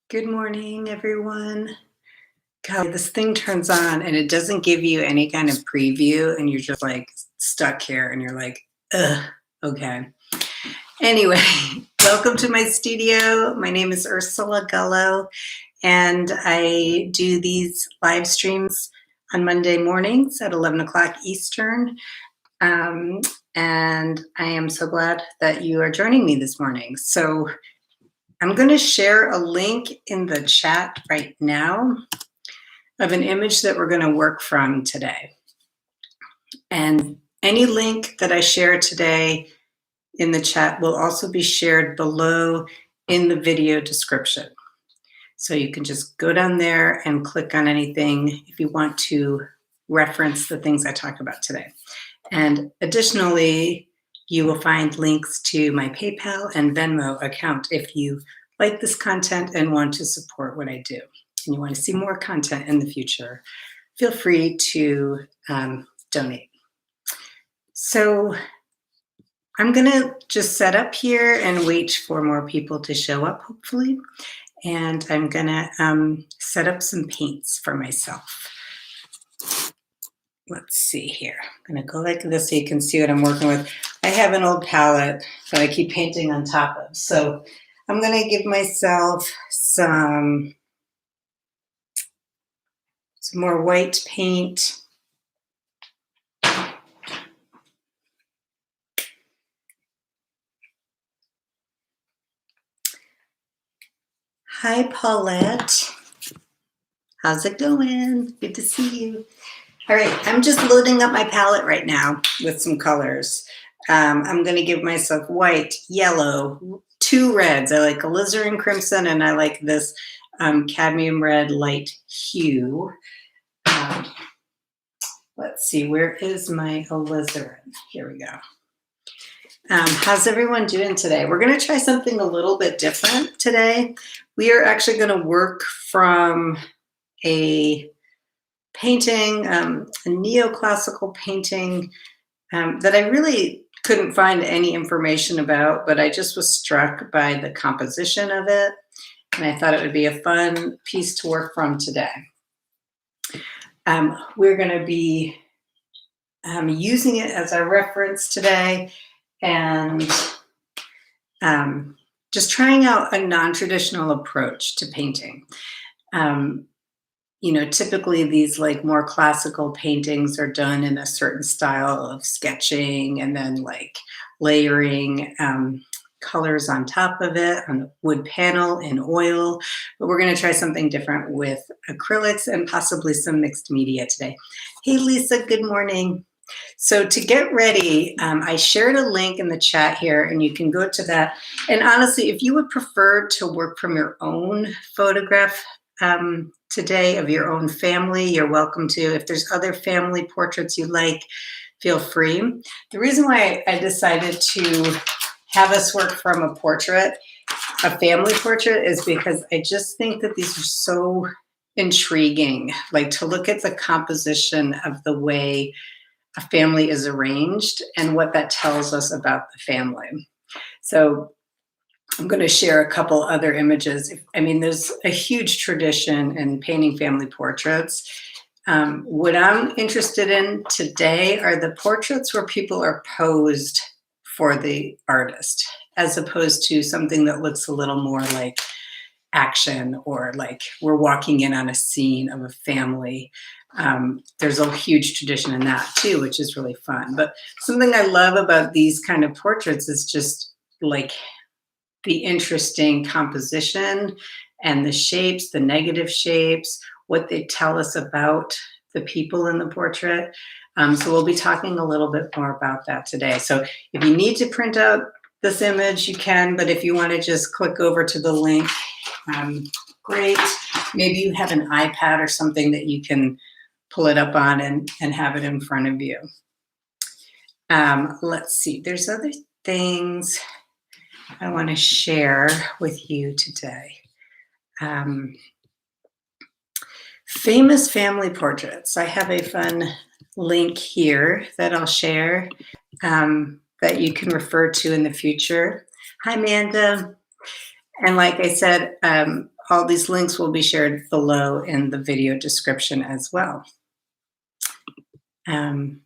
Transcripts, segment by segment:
Good morning, everyone. God, this thing turns on and it doesn't give you any kind of preview, and you're just like stuck here and you're like, ugh, okay. Anyway, welcome to my studio. My name is Ursula Gullow, and I do these live streams on Monday mornings at 11 o'clock Eastern. And I am so glad that you are joining me this morning. So I'm going to share a link in the chat right now of an image that we're going to work from today. And any link that I share today in the chat will also be shared below in the video description. So you can just go down there and click on anything if you want to reference the things I talk about today. And additionally, you will find links to my PayPal and Venmo account if you like this content and want to support what I do, and you want to see more content in the future. Feel free to donate. So I'm going to just set up here and wait for more people to show up, hopefully. And I'm going to set up some paints for myself. Let's see here. I'm going to go like this so you can see what I'm working with. I have an old palette that I keep painting on top of. So I'm going to give myself some more white paint. Hi, Paulette. How's it going? Good to see you. All right, I'm just loading up my palette right now with some colors. I'm going to give myself white, yellow, two reds. I like alizarin crimson, and I like this cadmium red light hue. Let's see, where is my alizarin? Here we go. How's everyone doing today? We're going to try something a little bit different today. We are actually going to work from a painting, a neoclassical painting that I really couldn't find any information about, but I just was struck by the composition of it, and I thought it would be a fun piece to work from today. We're going to be using it as our reference today, and just trying out a non-traditional approach to painting. You know, typically these like more classical paintings are done in a certain style of sketching and then like layering colors on top of it on the wood panel in oil. But we're going to try something different with acrylics and possibly some mixed media today. Hey, Lisa, good morning. So to get ready, I shared a link in the chat here, and you can go to that. And honestly, if you would prefer to work from your own photograph today of your own family, you're welcome to. If there's other family portraits you like, feel free. The reason why I decided to have us work from a portrait, a family portrait, is because I just think that these are so intriguing. Like to look at the composition of the way a family is arranged and what that tells us about the family. So I'm going to share a couple other images. I mean, there's a huge tradition in painting family portraits. What I'm interested in today are the portraits where people are posed for the artist, as opposed to something that looks a little more like action or like we're walking in on a scene of a family. There's a huge tradition in that too, which is really fun. But something I love about these kind of portraits is just like the interesting composition and the shapes, the negative shapes, what they tell us about the people in the portrait. So we'll be talking a little bit more about that today. So if you need to print out this image, you can, but if you want to just click over to the link, great. Maybe you have an iPad or something that you can pull it up on and have it in front of you. Let's see, there's other things I want to share with you today. Famous family portraits. I have a fun link here that I'll share that you can refer to in the future. Hi, Amanda. And like I said, all these links will be shared below in the video description as well. Um,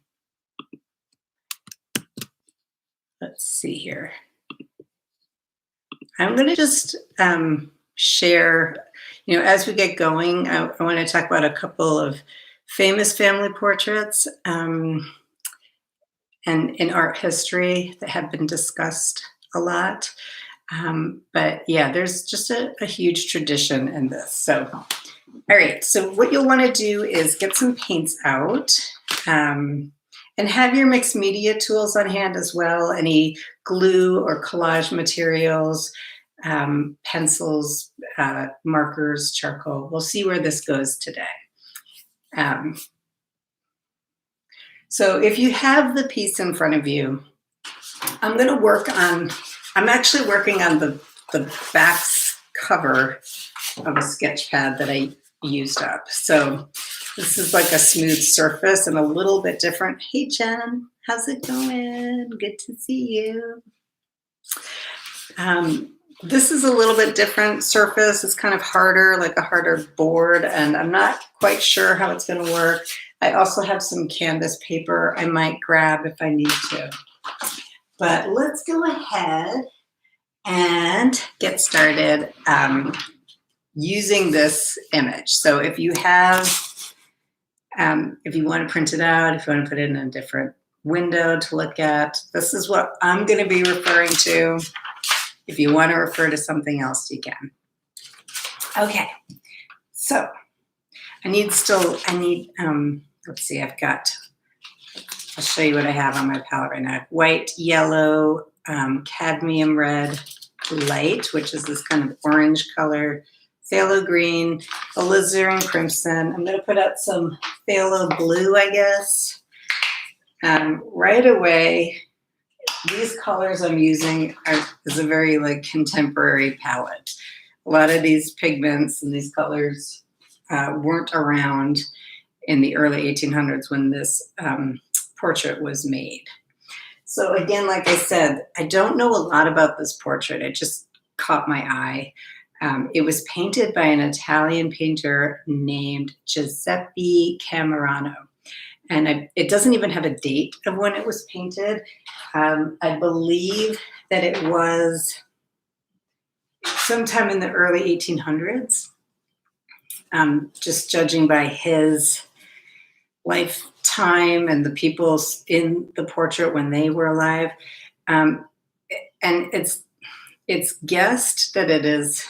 let's see here. I'm going to just share, as we get going, I want to talk about a couple of famous family portraits and in art history that have been discussed a lot. But yeah, there's just a huge tradition in this. So, all right. So what you'll want to do is get some paints out and have your mixed media tools on hand as well. Any glue or collage materials, pencils, markers, charcoal. We'll see where this goes today. So if you have the piece in front of you, I'm actually working on the back cover of a sketch pad that I used up. So this is like a smooth surface and a little bit different. Hey, Jen, how's it going? Good to see you. This is a little bit different surface. It's kind of harder, like a harder board, and I'm not quite sure how it's going to work. I also have some canvas paper I might grab if I need to. But let's go ahead and get started using this image. So if you have, if you want to print it out, if you want to put it in a different window to look at, this is what I'm going to be referring to. If you want to refer to something else, you can. Okay, so I need, let's see, I'll show you what I have on my palette right now. White, yellow, cadmium red, light, which is this kind of orange color, phthalo green, alizarin crimson. I'm going to put out some phthalo blue, I guess. Right away, these colors I'm using is a very contemporary palette. A lot of these pigments and these colors weren't around in the early 1800s when this portrait was made. So again, like I said, I don't know a lot about this portrait. It just caught my eye. It was painted by an Italian painter named Giuseppe Cammarano. And it doesn't even have a date of when it was painted. I believe that it was sometime in the early 1800s, just judging by his lifetime and the people in the portrait when they were alive. And it's guessed that it is,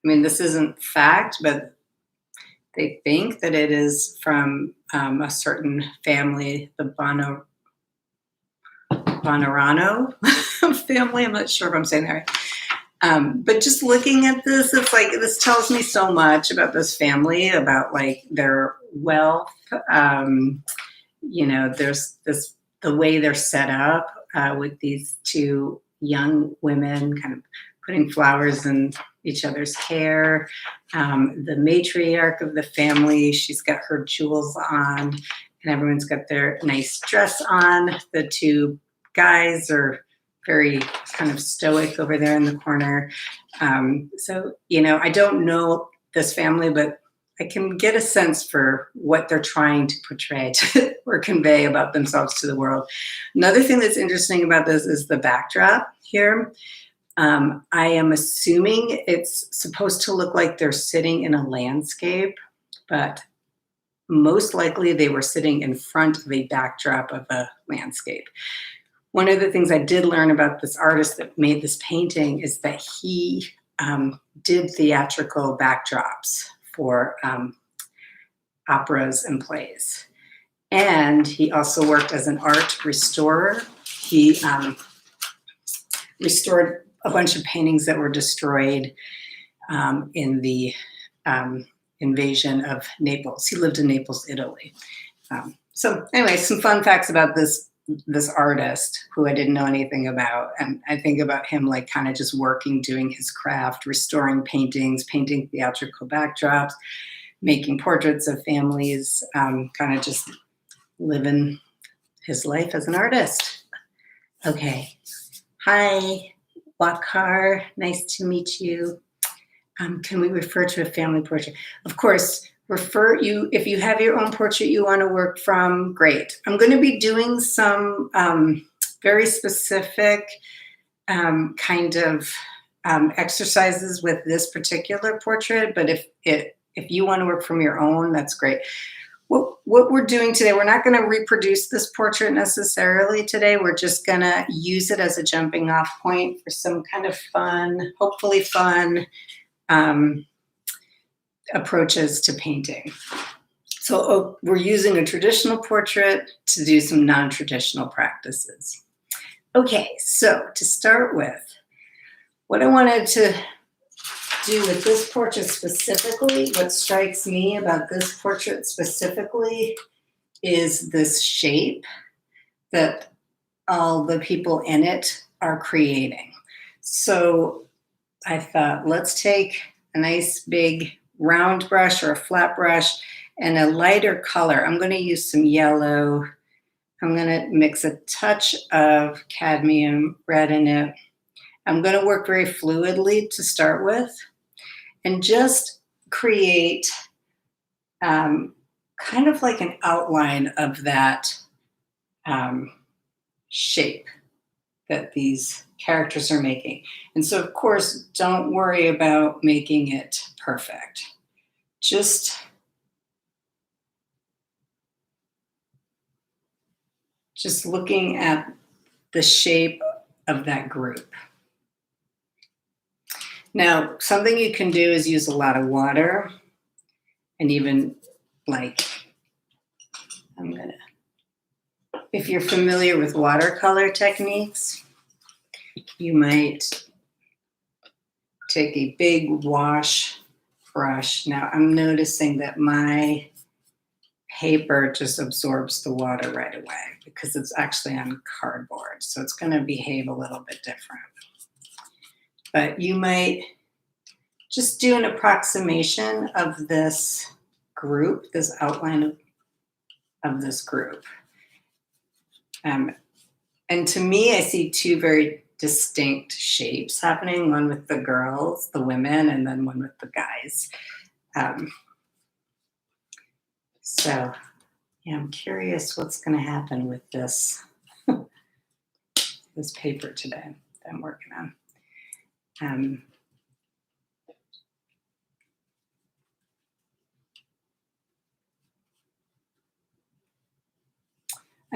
this isn't fact, but they think that it is from a certain family, the Bonarano family. I'm not sure if I'm saying that right. But just looking at this, it's like, this tells me so much about this family, about their wealth. There's the way they're set up with these two young women kind of putting flowers in each other's hair. The matriarch of the family, she's got her jewels on, and everyone's got their nice dress on. The two guys are very kind of stoic over there in the corner. So, I don't know this family, but I can get a sense for what they're trying to portray or convey about themselves to the world. Another thing that's interesting about this is the backdrop here. I am assuming it's supposed to look like they're sitting in a landscape, but most likely they were sitting in front of a backdrop of a landscape. One of the things I did learn about this artist that made this painting is that he did theatrical backdrops for operas and plays. And he also worked as an art restorer. He restored a bunch of paintings that were destroyed in the invasion of Naples. He lived in Naples, Italy. So anyway, some fun facts about this artist who I didn't know anything about. And I think about him kind of just working, doing his craft, restoring paintings, painting theatrical backdrops, making portraits of families, kind of just living his life as an artist. Okay. Hi. Wakar, nice to meet you. Can we refer to a family portrait? Of course, refer you, if you have your own portrait you want to work from, great. I'm going to be doing some very specific kind of exercises with this particular portrait, but if you want to work from your own, that's great. What we're doing today, we're not going to reproduce this portrait necessarily today. We're just going to use it as a jumping off point for some kind of fun, hopefully fun approaches to painting. So we're using a traditional portrait to do some non-traditional practices. Okay, so to start with, what I wanted to do with this portrait specifically, what strikes me about this portrait specifically is this shape that all the people in it are creating. So I thought, let's take a nice big round brush or a flat brush and a lighter color. I'm going to use some yellow. I'm going to mix a touch of cadmium red in it. I'm going to work very fluidly to start with and just create kind of like an outline of that shape that these characters are making. And so, of course, don't worry about making it perfect. Just looking at the shape of that group. Now, something you can do is use a lot of water, and even like, if you're familiar with watercolor techniques, you might take a big wash brush. Now, I'm noticing that my paper just absorbs the water right away because it's actually on cardboard, so it's going to behave a little bit different. But you might just do an approximation of this group, this outline of this group. And to me, I see two very distinct shapes happening, one with the girls, the women, and then one with the guys. So yeah, I'm curious what's going to happen with this, this paper today that I'm working on. And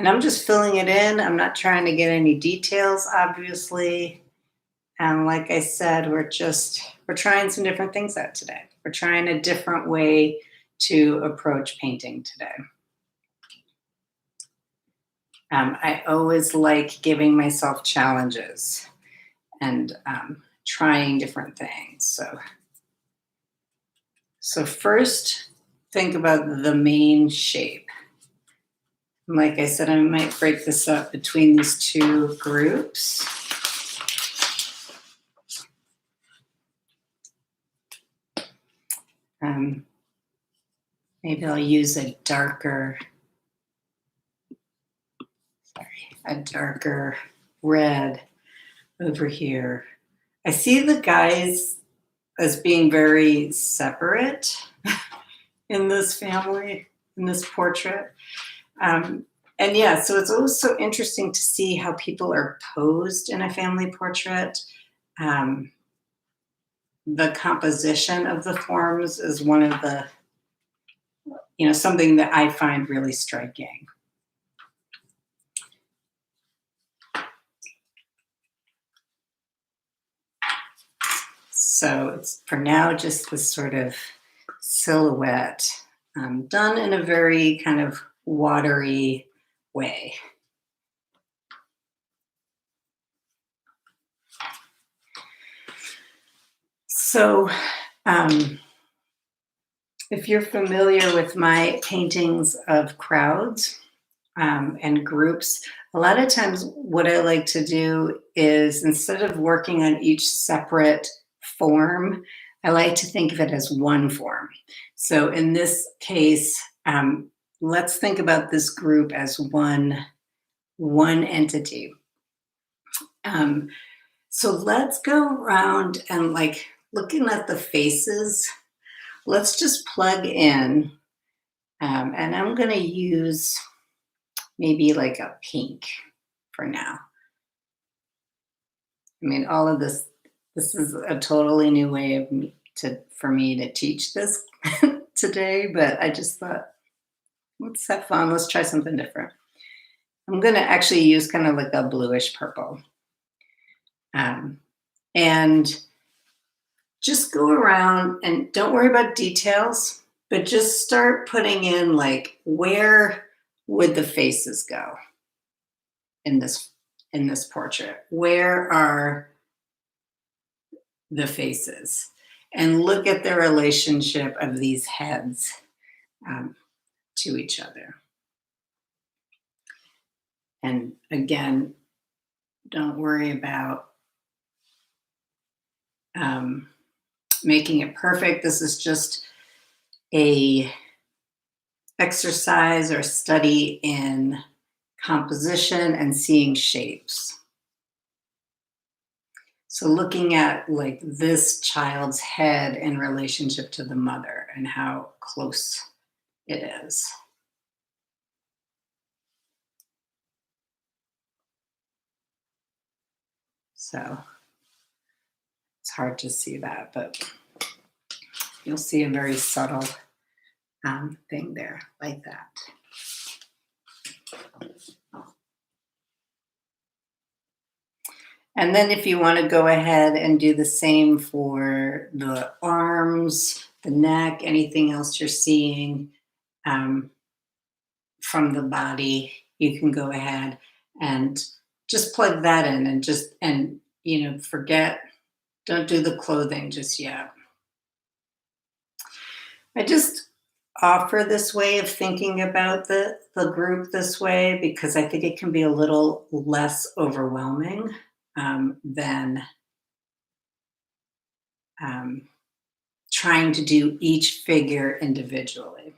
I'm just filling it in. I'm not trying to get any details, obviously. And like I said, we're trying some different things out today. We're trying a different way to approach painting today. I always like giving myself challenges and trying different things. So first, think about the main shape. Like I said, I might break this up between these two groups. Maybe I'll use a darker red over here. I see the guys as being very separate in this family, in this portrait. And yeah, so it's always so interesting to see how people are posed in a family portrait. The composition of the forms is one of the, something that I find really striking. So it's for now just this sort of silhouette done in a very kind of watery way. So if you're familiar with my paintings of crowds and groups, a lot of times what I like to do is, instead of working on each separate form, I like to think of it as one form. So in this case, let's think about this group as one entity. So let's go around and like looking at the faces. Let's just plug in, and I'm going to use maybe like a pink for now. I mean, all of this is a totally new way of for me to teach this today, but I just thought, let's have fun. Let's try something different. I'm going to actually use kind of like a bluish purple. Um, and just go around and don't worry about details, but just start putting in like where would the faces go in this portrait? Where are the faces? And look at the relationship of these heads um, to each other. And again, don't worry about making it perfect. This is just a exercise or study in composition and seeing shapes. So looking at like this child's head in relationship to the mother and how close it is. So it's hard to see that, but you'll see a very subtle thing there like that. And then if you want to go ahead and do the same for the arms, the neck, anything else you're seeing from the body, you can go ahead and just plug that in and forget, don't do the clothing just yet. I just offer this way of thinking about the group this way because I think it can be a little less overwhelming than trying to do each figure individually.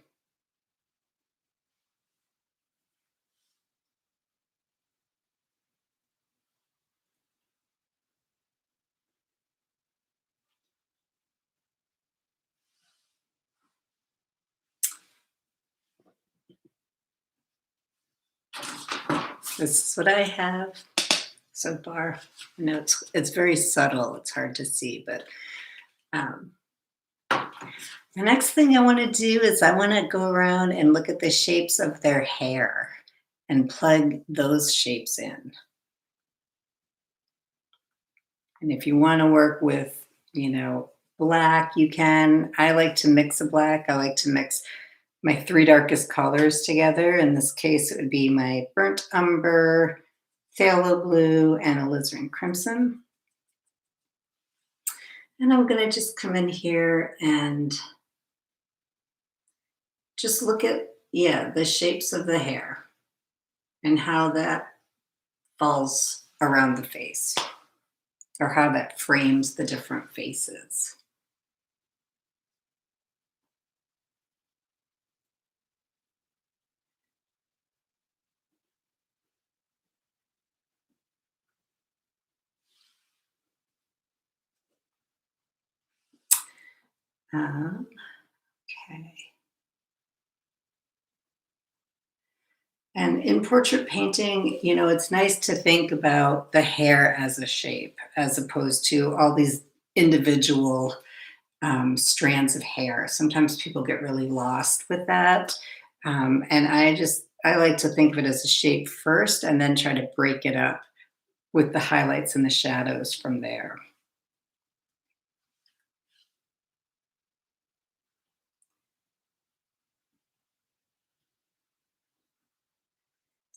This is what I have so far. I know it's very subtle. It's hard to see, but the next thing I want to do is I want to go around and look at the shapes of their hair and plug those shapes in. And if you want to work with, black, you can. I like to mix a black. I like to mix my three darkest colors together. In this case, it would be my burnt umber, phthalo blue, and alizarin crimson. And I'm going to just come in here and just look at, the shapes of the hair and how that falls around the face or how that frames the different faces. Okay. And in portrait painting, it's nice to think about the hair as a shape as opposed to all these individual strands of hair. Sometimes people get really lost with that. And I like to think of it as a shape first and then try to break it up with the highlights and the shadows from there.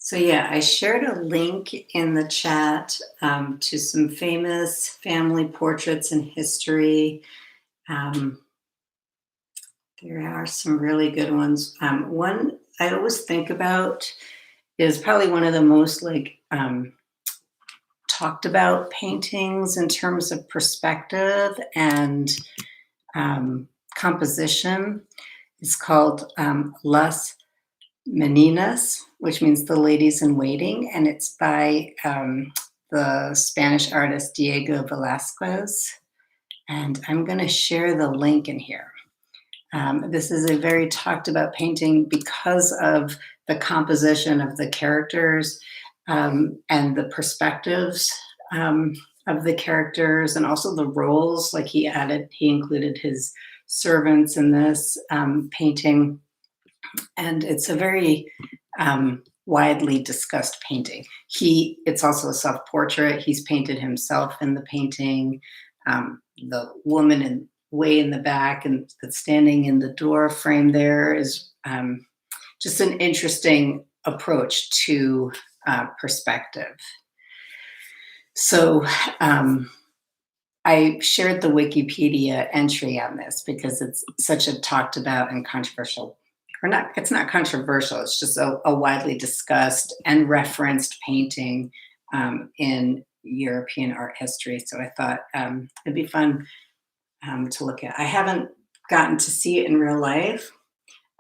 So yeah, I shared a link in the chat to some famous family portraits in history. There are some really good ones. One I always think about is probably one of the most talked about paintings in terms of perspective and composition. It's called Las Meninas, which means the ladies in waiting, and it's by the Spanish artist Diego Velázquez, and I'm going to share the link in here. This is a very talked about painting because of the composition of the characters and the perspectives of the characters, and also the roles. Like he included his servants in this painting, and it's a very widely discussed painting. It's also a self-portrait. He's painted himself in the painting. The woman way in the back and standing in the door frame there is just an interesting approach to perspective. So I shared the Wikipedia entry on this because it's such a talked about and controversial, or not, it's not controversial, it's just a widely discussed and referenced painting in European art history. So I thought it'd be fun to look at. I haven't gotten to see it in real life.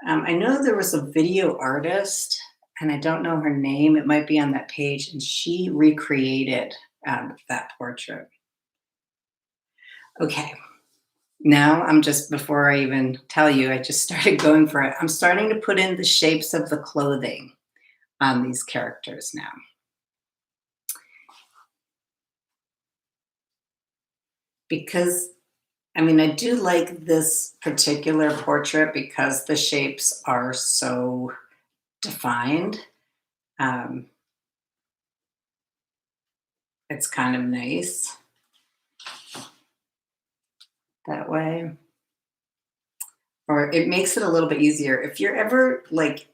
I know there was a video artist, and I don't know her name. It might be on that page, and she recreated that portrait. Okay, now before I even tell you, I just started going for it. I'm starting to put in the shapes of the clothing on these characters now. Because I do like this particular portrait because the shapes are so defined. It's kind of nice that way. Or it makes it a little bit easier. If you're ever like,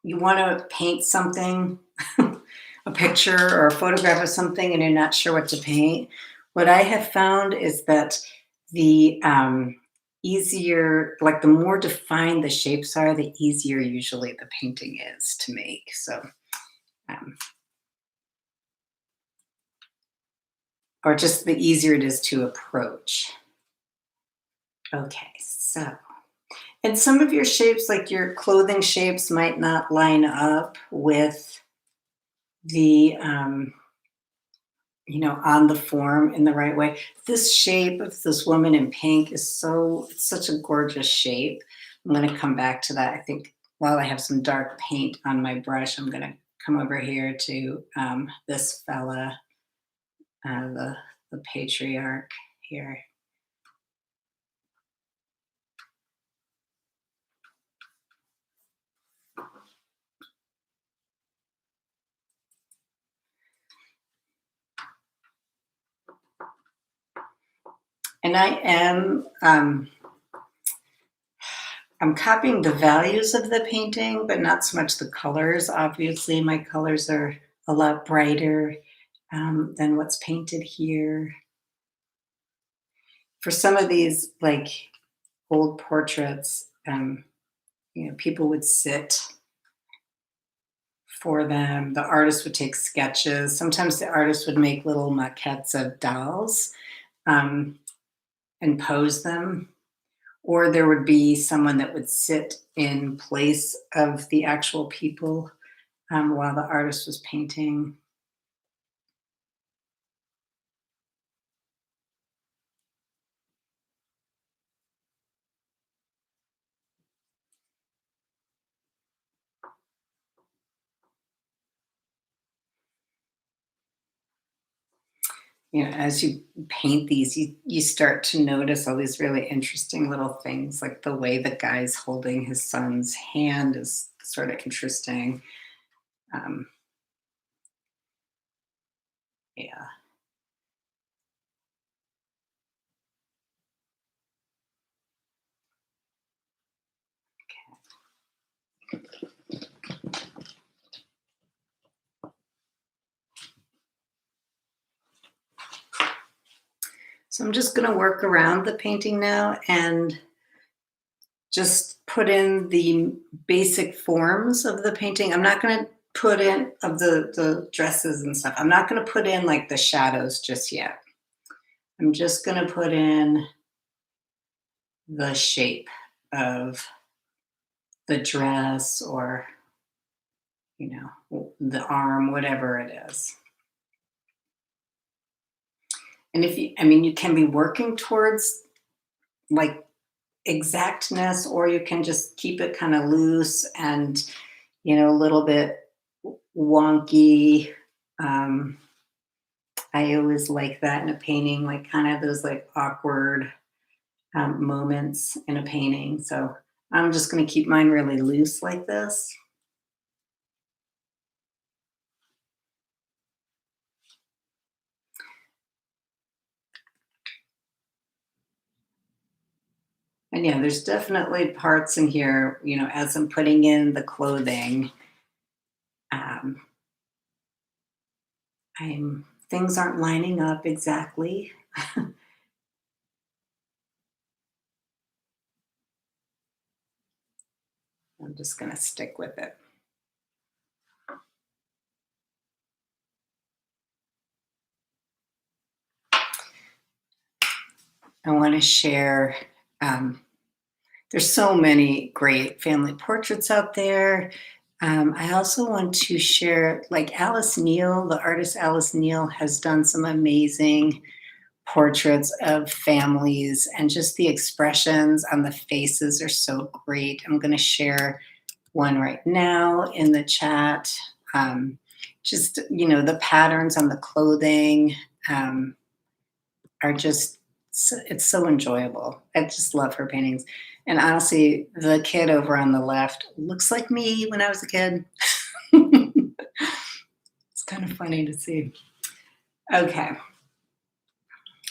you want to paint something, a picture or a photograph of something, and you're not sure what to paint, what I have found is that the easier, like the more defined the shapes are, the easier usually the painting is to make. So, or just the easier it is to approach. Okay, so, and some of your shapes, like your clothing shapes, might not line up with the, on the form in the right way. This shape of this woman in pink is it's such a gorgeous shape. I'm going to come back to that. I think while I have some dark paint on my brush, I'm going to come over here to this fella, the patriarch here. And I'm copying the values of the painting, but not so much the colors. Obviously, my colors are a lot brighter than what's painted here. For some of these, like old portraits, people would sit for them. The artist would take sketches. Sometimes the artist would make little maquettes of dolls and pose them. Or there would be someone that would sit in place of the actual people while the artist was painting. As you paint these, you start to notice all these really interesting little things, like the way the guy's holding his son's hand is sort of interesting. Yeah. So I'm just going to work around the painting now and just put in the basic forms of the painting. I'm not going to put in of the dresses and stuff. I'm not going to put in like the shadows just yet. I'm just going to put in the shape of the dress, or the arm, whatever it is. And if you, I mean, you can be working towards like exactness, or you can just keep it kind of loose and, a little bit wonky. Um, I always like that in a painting, like kind of those like awkward moments in a painting. So I'm just going to keep mine really loose like this. And yeah, there's definitely parts in here, as I'm putting in the clothing, um, things aren't lining up exactly. I'm just going to stick with it. I want to share. Um, there's so many great family portraits out there. I also want to share, like Alice Neal, the artist Alice Neal has done some amazing portraits of families, and just the expressions on the faces are so great. I'm going to share one right now in the chat. Um, just, the patterns on the clothing um, are just, it's so enjoyable. I just love her paintings. And honestly, the kid over on the left looks like me when I was a kid. It's kind of funny to see. Okay.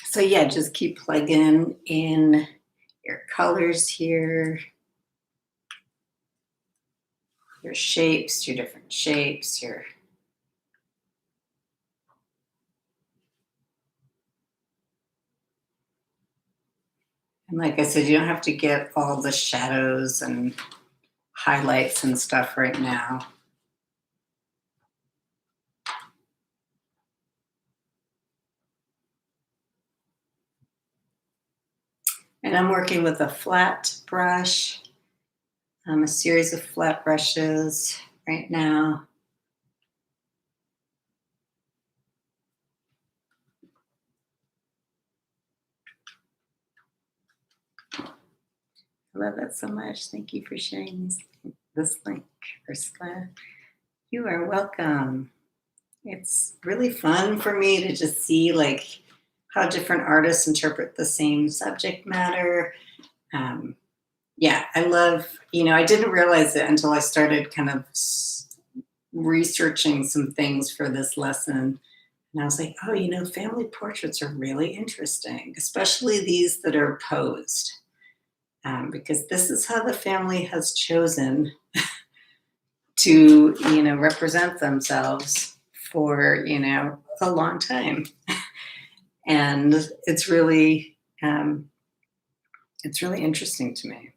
So yeah, just keep plugging in your colors here, your shapes, your different shapes, your and like I said, you don't have to get all the shadows and highlights and stuff right now. And I'm working with a flat brush, a series of flat brushes right now. I love that so much. Thank you for sharing this link, Ursula. You are welcome. It's really fun for me to just see like how different artists interpret the same subject matter. Um, yeah, I love, I didn't realize it until I started kind of researching some things for this lesson. And I was like, oh, family portraits are really interesting, especially these that are posed, because this is how the family has chosen to, represent themselves for, a long time. And um, it's really interesting to me.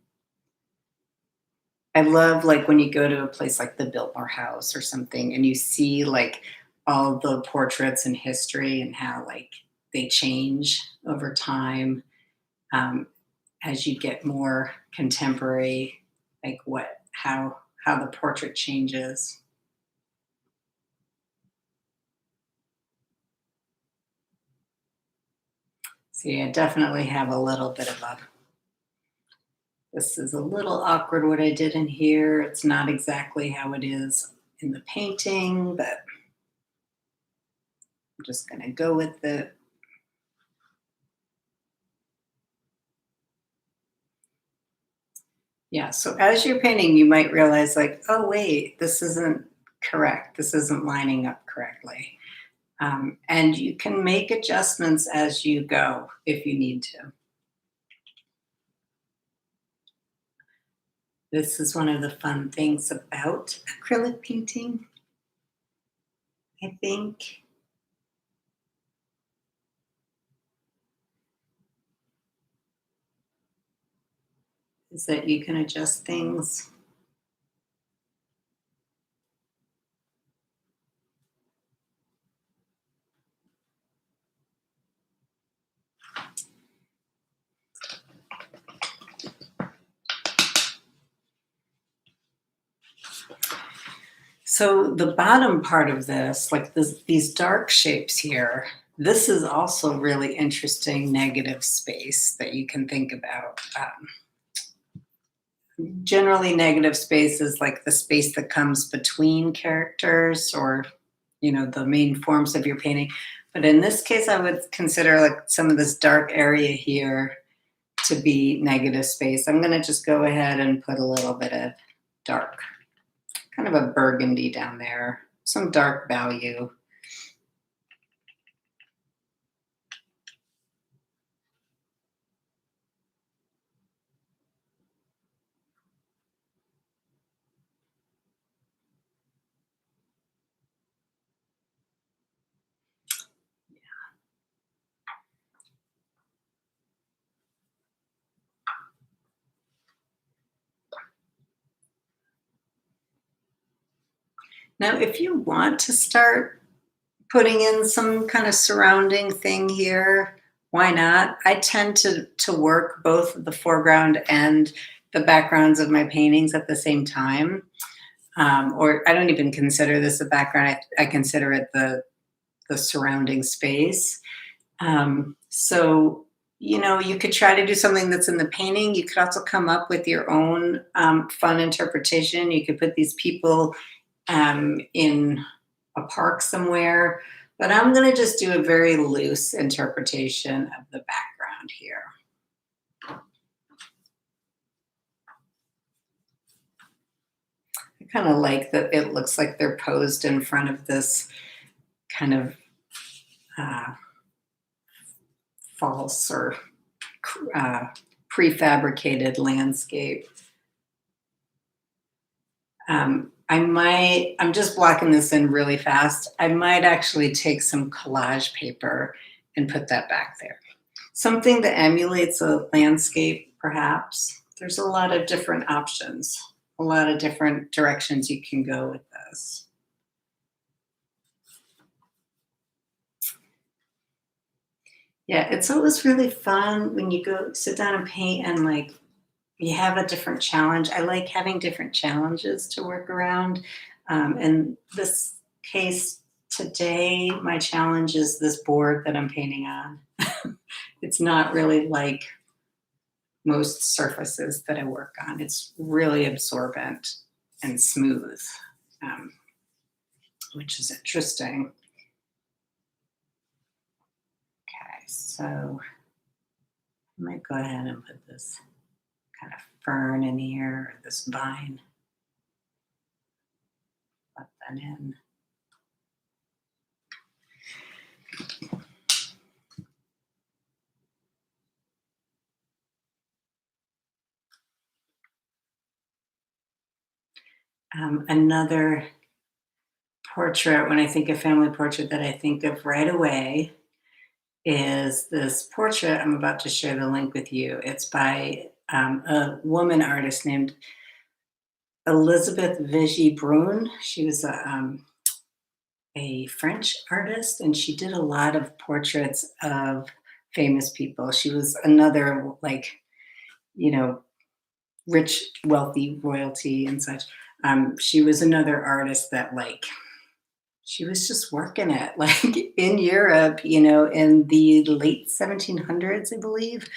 I love like when you go to a place like the Biltmore House or something, and you see like all the portraits in history and how like they change over time, um, as you get more contemporary, like how the portrait changes. So yeah, definitely have a little bit of a. This is a little awkward what I did in here. It's not exactly how it is in the painting, but I'm just going to go with it. Yeah, so as you're painting, you might realize, like, oh, wait, this isn't correct. This isn't lining up correctly. And you can make adjustments as you go if you need to. This is one of the fun things about acrylic painting, I think. Is that you can adjust things. So the bottom part of this, like these dark shapes here, This is also really interesting negative space that you can think about. Generally, negative space is like the space that comes between characters or, the main forms of your painting. But in this case, I would consider like some of this dark area here to be negative space. I'm going to just go ahead and put a little bit of dark, kind of a burgundy down there, some dark value. Now, if you want to start putting in some kind of surrounding thing here, why not? I tend to work both the foreground and the backgrounds of my paintings at the same time. Or I don't even consider this a background. I consider it the surrounding space. So, you could try to do something that's in the painting. You could also come up with your own fun interpretation. You could put these people in a park somewhere, but I'm going to just do a very loose interpretation of the background here. I kind of like that it looks like they're posed in front of this kind of uh, false or uh, prefabricated landscape. I'm just blocking this in really fast. I might actually take some collage paper and put that back there. Something that emulates a landscape, perhaps. There's a lot of different options, a lot of different directions you can go with this. Yeah, it's always really fun when you go sit down and paint and like you have a different challenge. I like having different challenges to work around. In this case today, my challenge is this board that I'm painting on. It's not really like most surfaces that I work on. It's really absorbent and smooth, um, which is interesting. Okay, so I might go ahead and put this kind of fern in here, or this vine. Let that in. Another portrait, when I think of family portrait, that I think of right away is this portrait. I'm about to share the link with you. It's by a woman artist named Elizabeth Vigy Brun. She was a French artist, and she did a lot of portraits of famous people. She was another, like, you know, rich, wealthy royalty and such. She was another artist that, like, she was just working it, like in Europe, in the late 1700s, I believe.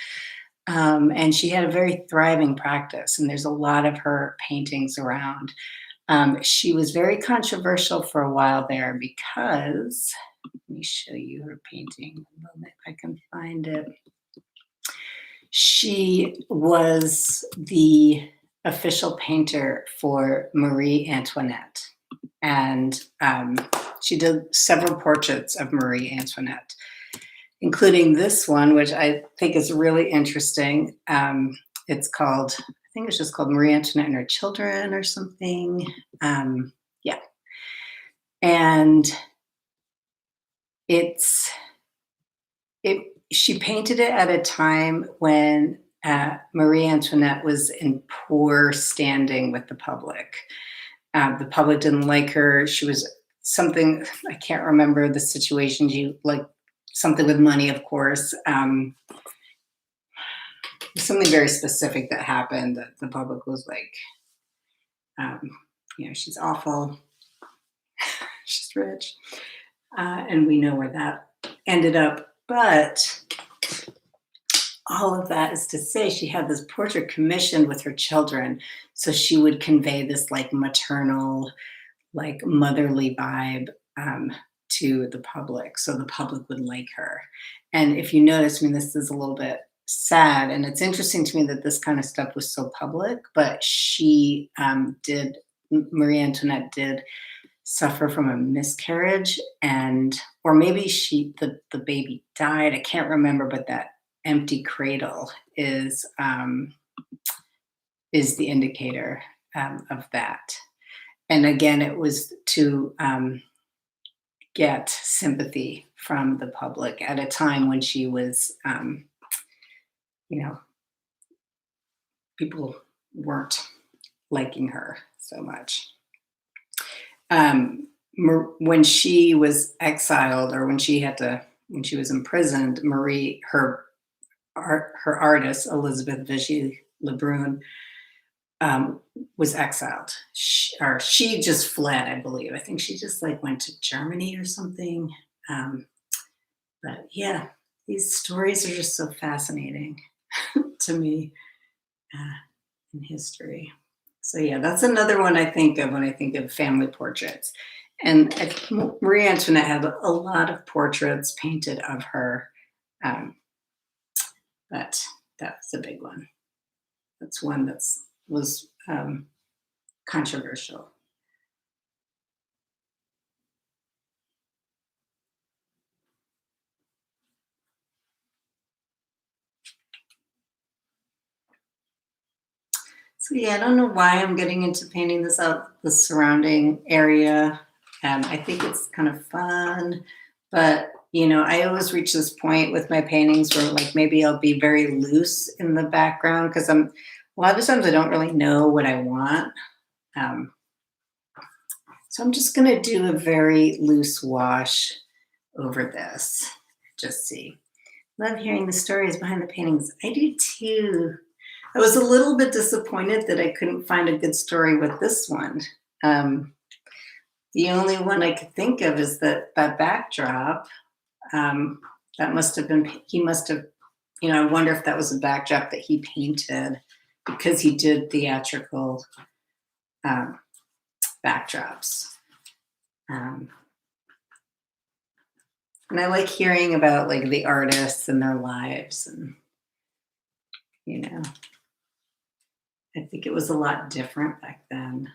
And she had a very thriving practice, and there's a lot of her paintings around. She was very controversial for a while there because, let me show you her painting if I can find it. She was the official painter for Marie Antoinette, and she did several portraits of Marie Antoinette, including this one, which I think is really interesting. It's called, I think it's just called Marie Antoinette and Her Children or something. Yeah. And it's, she painted it at a time when Marie Antoinette was in poor standing with the public. The public didn't like her. She was something, I can't remember the situation. She, like, something with money, of course. Something very specific that happened that the public was like, she's awful. She's rich. And we know where that ended up, but all of that is to say she had this portrait commissioned with her children, so she would convey this like maternal, like motherly vibe to the public, so the public would like her. And if you notice, I mean, this is a little bit sad, and it's interesting to me that this kind of stuff was so public. But she did, Marie Antoinette did suffer from a miscarriage, and or maybe the baby died. I can't remember, but that empty cradle is the indicator of that. And again, it was to get sympathy from the public at a time when she was, you know, people weren't liking her so much. When she was exiled, or when she was imprisoned, Marie, her artist, Elizabeth Vigée Lebrun, was exiled. She just fled, I believe. I think she just like went to Germany or something. Um, but yeah, these stories are just so fascinating to me in history. So yeah, that's another one I think of when I think of family portraits. And Marie Antoinette had a lot of portraits painted of her, um, but that's a big one. That's one was controversial. So yeah, I don't know why I'm getting into painting this out, the surrounding area. I think it's kind of fun, but I always reach this point with my paintings where like maybe I'll be very loose in the background because a lot of times I don't really know what I want. Um, so I'm just gonna do a very loose wash over this. Just see. Love hearing the stories behind the paintings. I do too. I was a little bit disappointed that I couldn't find a good story with this one. Um, the only one I could think of is that backdrop. Um, that must have been, he must have, I wonder if that was a backdrop that he painted because he did theatrical um, backdrops. Um, and I like hearing about like the artists and their lives, and you know, I think it was a lot different back then.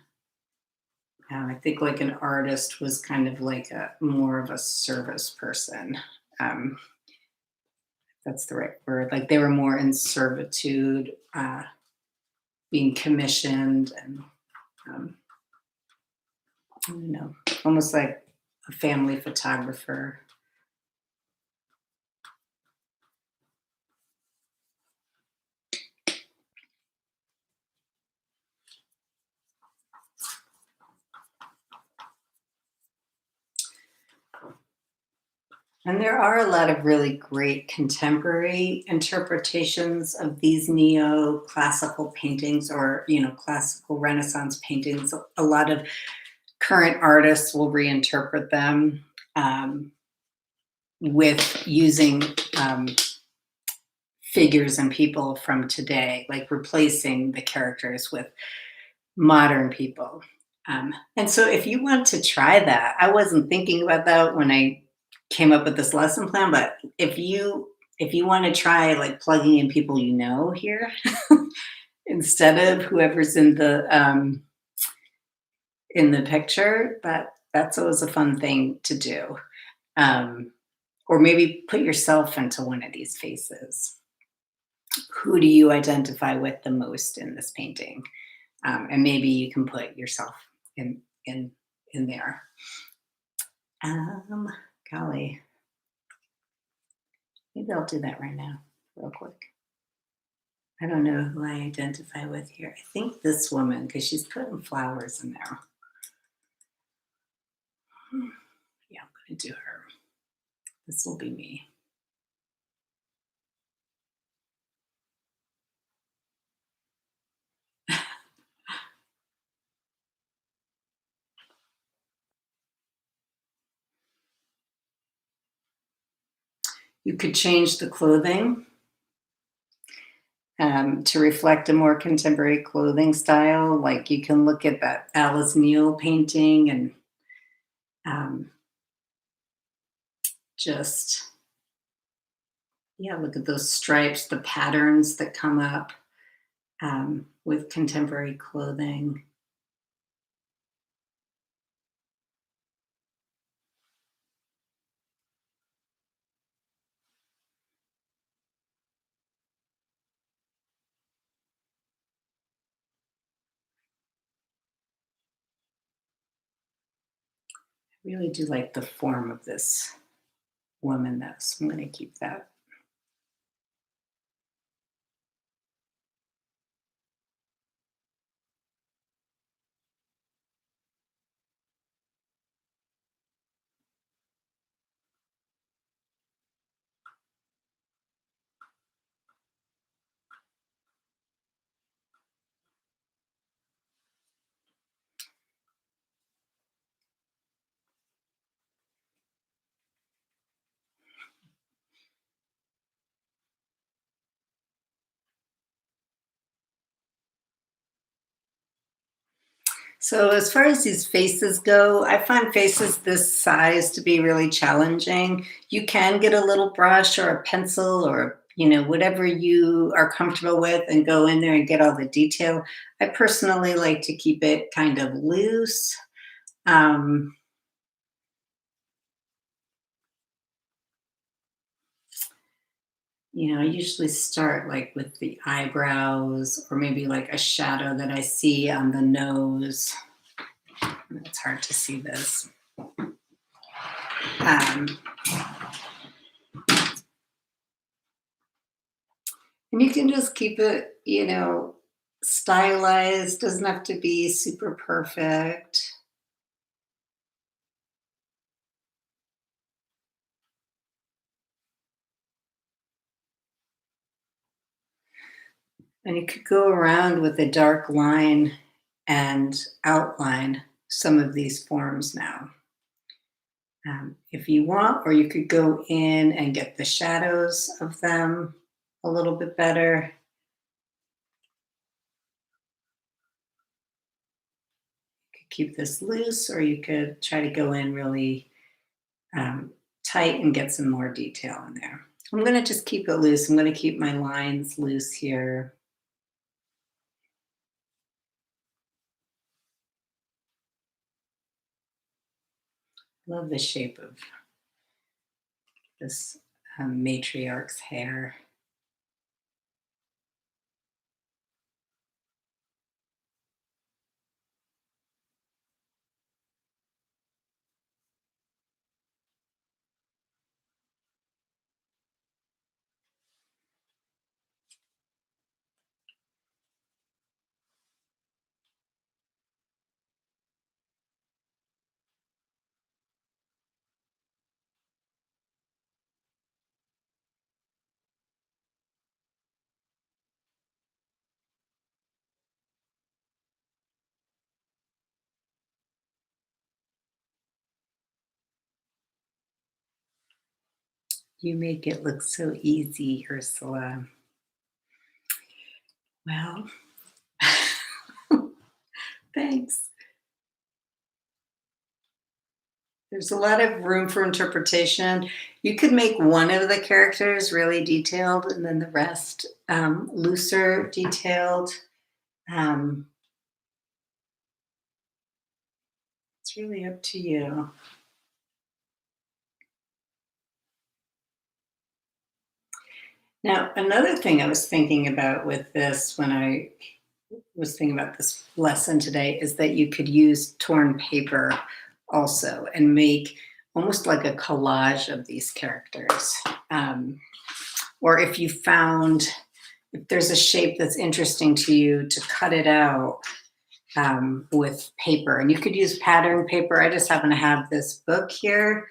I think like an artist was kind of like a more of a service person. Um, that's the right word. Like they were more in servitude, being commissioned, and I don't know, almost like a family photographer. And there are a lot of really great contemporary interpretations of these neoclassical paintings, or classical Renaissance paintings. A lot of current artists will reinterpret them with using figures and people from today, like replacing the characters with modern people. And so, if you want to try that, I wasn't thinking about that when I came up with this lesson plan, but if you want to try like plugging in people here instead of whoever's in the picture, that's always a fun thing to do. Um, or maybe put yourself into one of these faces. Who do you identify with the most in this painting? And maybe you can put yourself in in in there. Um, Golly, maybe I'll do that right now, real quick. I don't know who I identify with here. I think this woman, because she's putting flowers in there. Yeah, I'm gonna do her. This will be me. You could change the clothing to reflect a more contemporary clothing style. Like you can look at that Alice Neal painting and um, just, yeah, look at those stripes, the patterns that come up with contemporary clothing. I really do like the form of this woman, though, so I'm going to keep that. So, as far as these faces go, I find faces this size to be really challenging. You can get a little brush or a pencil or, whatever you are comfortable with and go in there and get all the detail. I personally like to keep it kind of loose. Um, I usually start like with the eyebrows or maybe like a shadow that I see on the nose. It's hard to see this. Um, And you can just keep it, stylized, doesn't have to be super perfect. And you could go around with a dark line and outline some of these forms now. If you want, or you could go in and get the shadows of them a little bit better. You could keep this loose, or you could try to go in really um, tight and get some more detail in there. I'm going to just keep it loose. I'm going to keep my lines loose here. Love the shape of this matriarch's hair. You make it look so easy, Ursula. Well, thanks. There's a lot of room for interpretation. You could make one of the characters really detailed and then the rest looser detailed. Um, it's really up to you. Now, another thing I was thinking about with this when I was thinking about this lesson today is that you could use torn paper also and make almost like a collage of these characters. Or if there's a shape that's interesting to you, to cut it out with paper. And you could use pattern paper. I just happen to have this book here.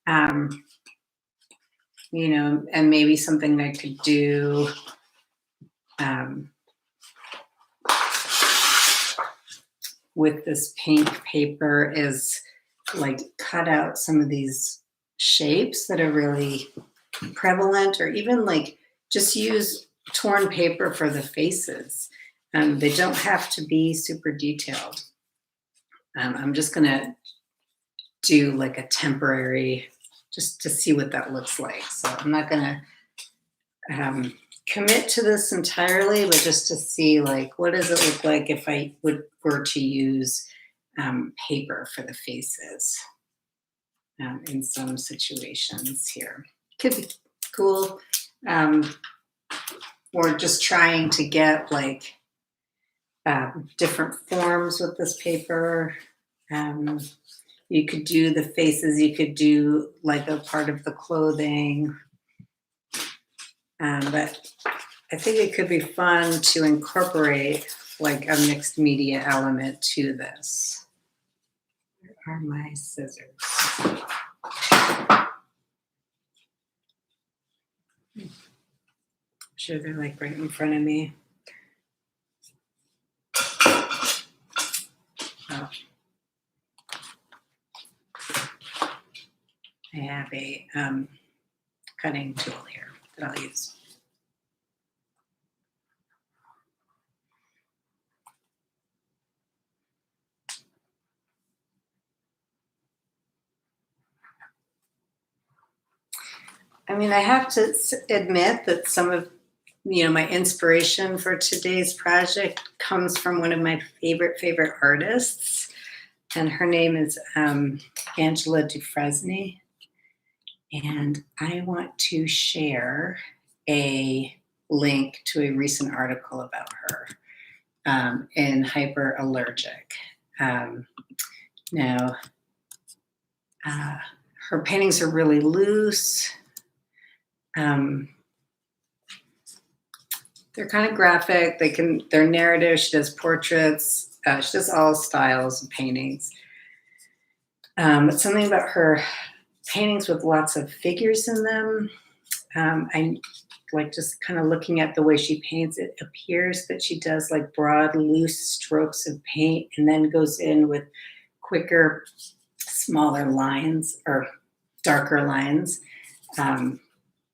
Um, and maybe something I could do um, with this pink paper is like cut out some of these shapes that are really prevalent, or even like just use torn paper for the faces. They don't have to be super detailed. I'm just gonna do like a temporary, just to see what that looks like. So I'm not gonna commit to this entirely, but just to see like what does it look like if I were to use paper for the faces in some situations here. Could be cool. Or just trying to get like different forms with this paper. You could do the faces, you could do like a part of the clothing. But I think it could be fun to incorporate like a mixed media element to this. Where are my scissors? I'm sure they're like right in front of me. Oh. I have a cutting tool here that I'll use. I mean, I have to admit that some of my inspiration for today's project comes from one of my favorite artists, and her name is Angela Dufresne. And I want to share a link to a recent article about her in Hyperallergic. Now, her paintings are really loose. They're kind of graphic. They're narrative. She does portraits. She does all styles of paintings. But something about her paintings with lots of figures in them. I like just kind of looking at the way she paints. It appears that she does like broad, loose strokes of paint and then goes in with quicker, smaller lines or darker lines. And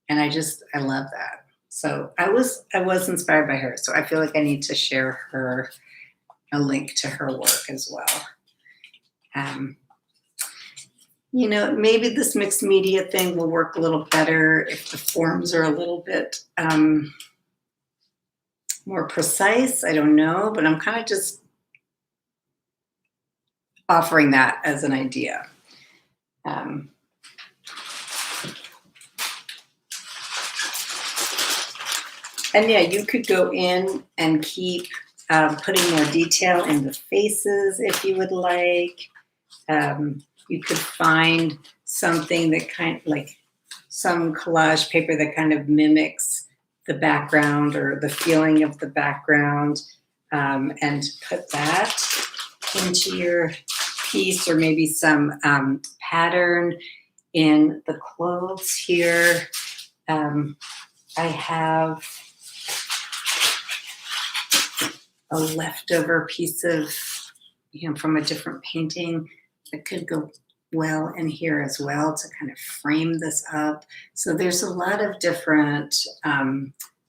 I love that. So I was inspired by her. So I feel like I need to share a link to her work as well. Maybe this mixed media thing will work a little better if the forms are a little bit more precise. I don't know, but I'm kind of just offering that as an idea. And yeah, you could go in and keep putting more detail in the faces if you would like. You could find something that like some collage paper that kind of mimics the background or the feeling of the background, and put that into your piece, or maybe some pattern in the clothes here. I have a leftover piece of, from a different painting that could go well in here as well to kind of frame this up. So there's a lot of different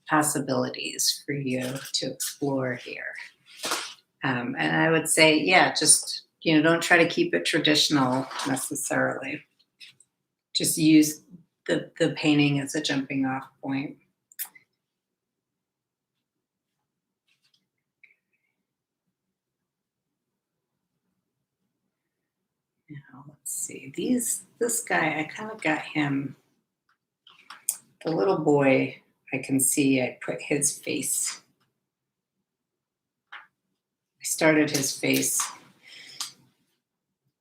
possibilities for you to explore here. And I would say, yeah, just, don't try to keep it traditional necessarily. Just use the painting as a jumping off point. Now, let's see. This guy, I kind of got him. The little boy, I can see I put his face. I started his face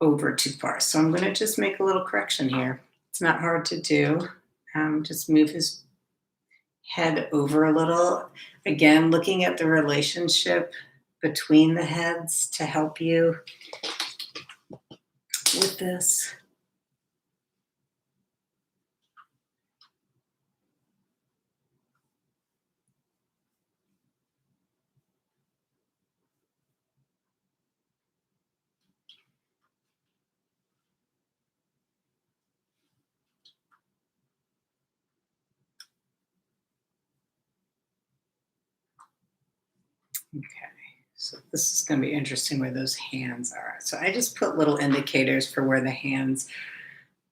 over too far. So I'm going to just make a little correction here. It's not hard to do. Just move his head over a little. Again, looking at the relationship between the heads to help you with this. Okay, so this is going to be interesting where those hands are. So I just put little indicators for where the hands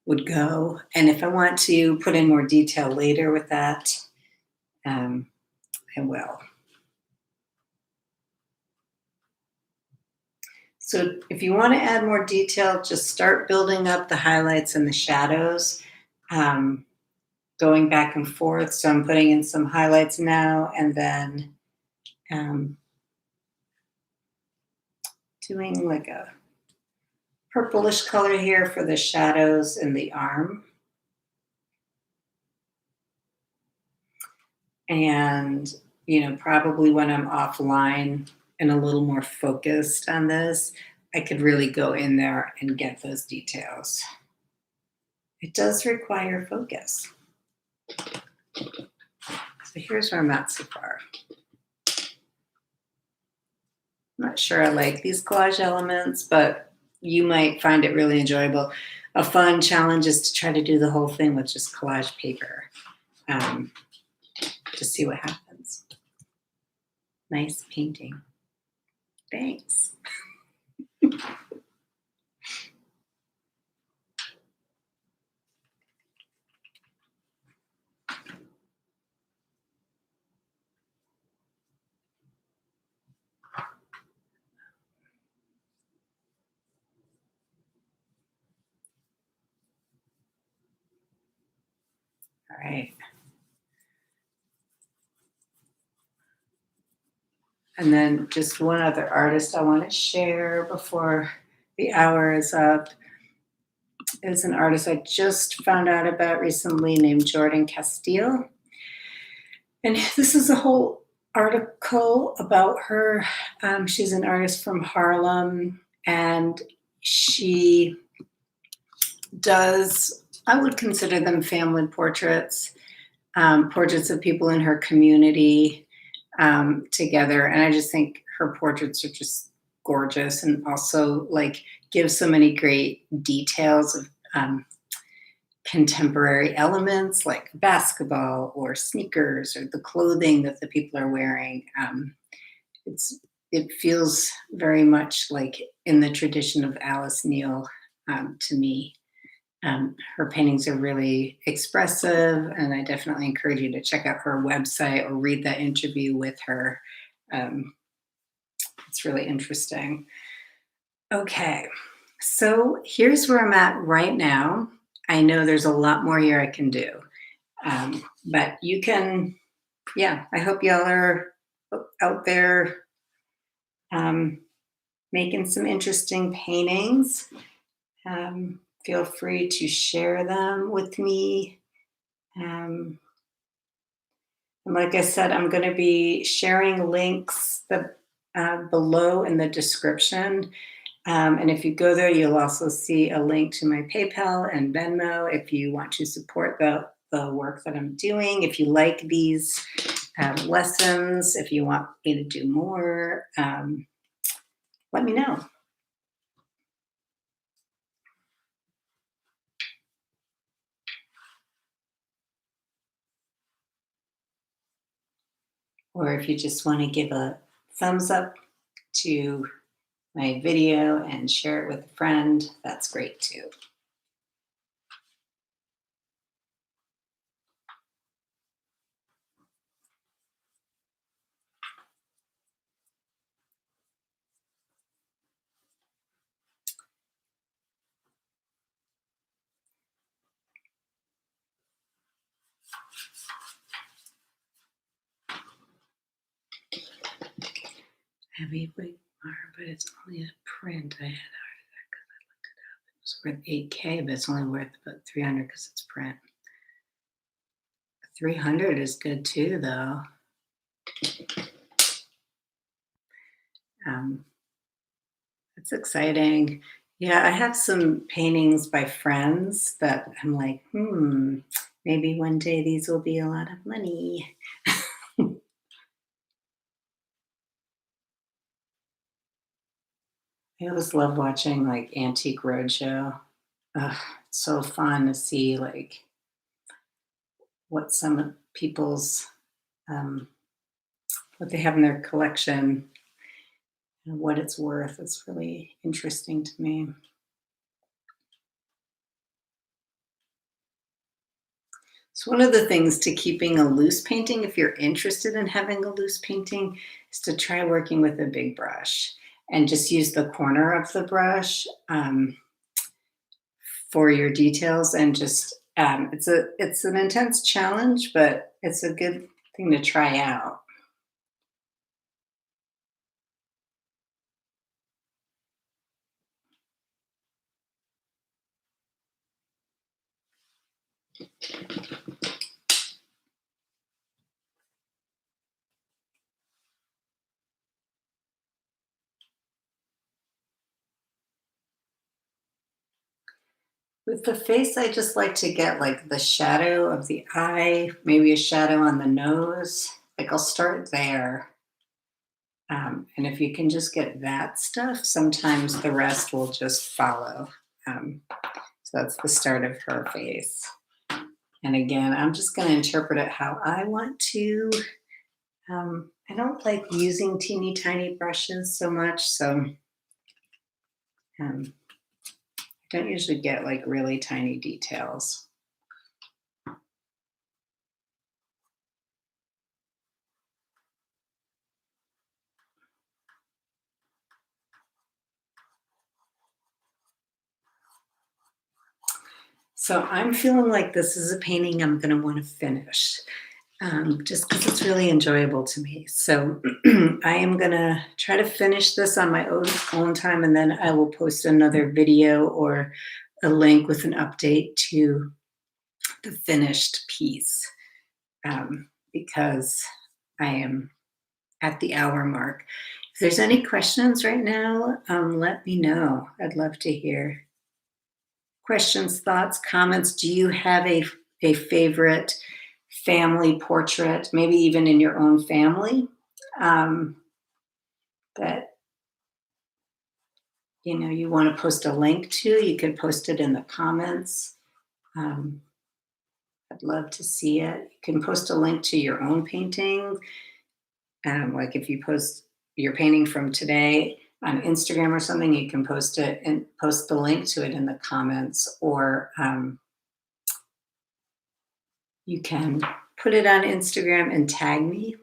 would go. And if I want to put in more detail later with that, um, I will. So if you want to add more detail, just start building up the highlights and the shadows, um, going back and forth. So I'm putting in some highlights now and then um, doing like a purplish color here for the shadows in the arm. And, probably when I'm offline and a little more focused on this, I could really go in there and get those details. It does require focus. So here's where I'm at so far. I'm not sure I like these collage elements, but you might find it really enjoyable. A fun challenge is to try to do the whole thing with just collage paper, to see what happens. Nice painting. Thanks. All right. And then just one other artist I want to share before the hour is up is an artist I just found out about recently named Jordan Castile. And this is a whole article about her. She's an artist from Harlem, and she does, I would consider them family portraits, portraits of people in her community together. And I just think her portraits are just gorgeous and also like give so many great details of contemporary elements like basketball or sneakers or the clothing that the people are wearing. It feels very much like in the tradition of Alice Neal to me. Her paintings are really expressive, and I definitely encourage you to check out her website or read that interview with her. It's really interesting. Okay, so here's where I'm at right now. I know there's a lot more here I can do, but you can, yeah, I hope y'all are out there making some interesting paintings. Feel free to share them with me. And like I said, I'm going to be sharing links below in the description. And if you go there, you'll also see a link to my PayPal and Venmo if you want to support the work that I'm doing. If you like these lessons, if you want me to do more, let me know. Or if you just want to give a thumbs up to my video and share it with a friend, that's great too. Heavyweight bar, but it's only a print. I had that because I looked it up. It was worth 8K, but it's only worth about 300 because it's print. 300 is good too, though. It's exciting. Yeah, I have some paintings by friends that I'm like, maybe one day these will be a lot of money. I always love watching like Antique Roadshow. Ugh, it's so fun to see like what some people's what they have in their collection. and what it's worth. It's really interesting to me. So one of the things to keeping a loose painting, if you're interested in having a loose painting, is to try working with a big brush and just use the corner of the brush for your details. And just it's an intense challenge, but it's a good thing to try out. With the face, I just like to get like the shadow of the eye, maybe a shadow on the nose. Like I'll start there. And if you can just get that stuff, sometimes the rest will just follow. Um, so that's the start of her face. And again, I'm just going to interpret it how I want to. I don't like using teeny tiny brushes so much, so I don't usually get like really tiny details. So I'm feeling like this is a painting I'm going to want to finish. Just because it's really enjoyable to me. So I am gonna try to finish this on my own time, and then I will post another video or a link with an update to the finished piece because I am at the hour mark. If there's any questions right now, let me know. I'd love to hear questions, thoughts, comments. Do you have a favorite family portrait, maybe even in your own family, um, that you want to post a link to? You could post it in the comments. Um, I'd love to see it. You can post a link to your own painting. Like if you post your painting from today on Instagram or something, you can post it and post the link to it in the comments, or you can put it on Instagram and tag me.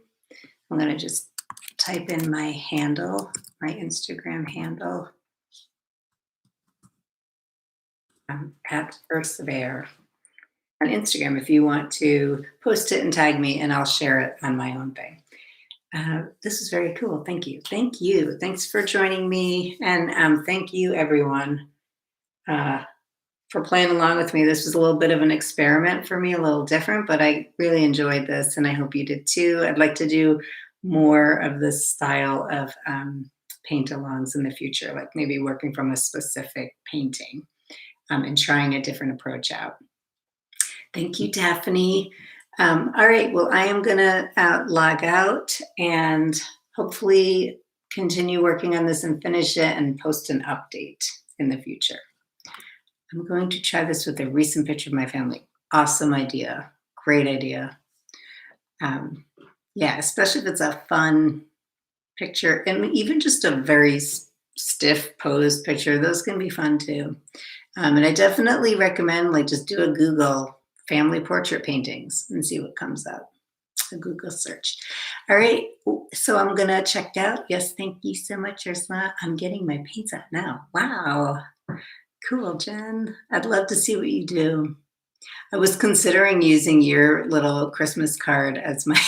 I'm going to just type in my handle, my Instagram handle, at Ursula on Instagram if you want to post it and tag me, and I'll share it on my own thing. This is very cool. Thank you. Thank you. Thanks for joining me. And thank you, everyone, for playing along with me. This was a little bit of an experiment for me, a little different, but I really enjoyed this, and I hope you did too. I'd like to do more of this style of paint-alongs in the future, like maybe working from a specific painting and trying a different approach out. Thank you, Daphne. All right, well, I am going to log out and hopefully continue working on this and finish it and post an update in the future. I'm going to try this with a recent picture of my family. Awesome idea. Great idea. Yeah, especially if it's a fun picture, and even just a very stiff pose picture. Those can be fun too. And I definitely recommend like just do a Google family portrait paintings and see what comes up. A Google search. All right, so I'm gonna check out. Yes, thank you so much, Ursula. I'm getting my paints out now. Wow, cool, Jen. I'd love to see what you do. I was considering using your little Christmas card as my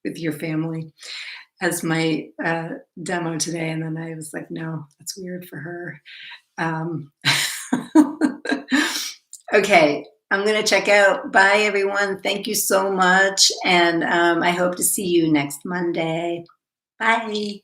with your family as my demo today, and then I was like, no, that's weird for her. Okay, I'm going to check out. Bye, everyone. Thank you so much. And I hope to see you next Monday. Bye.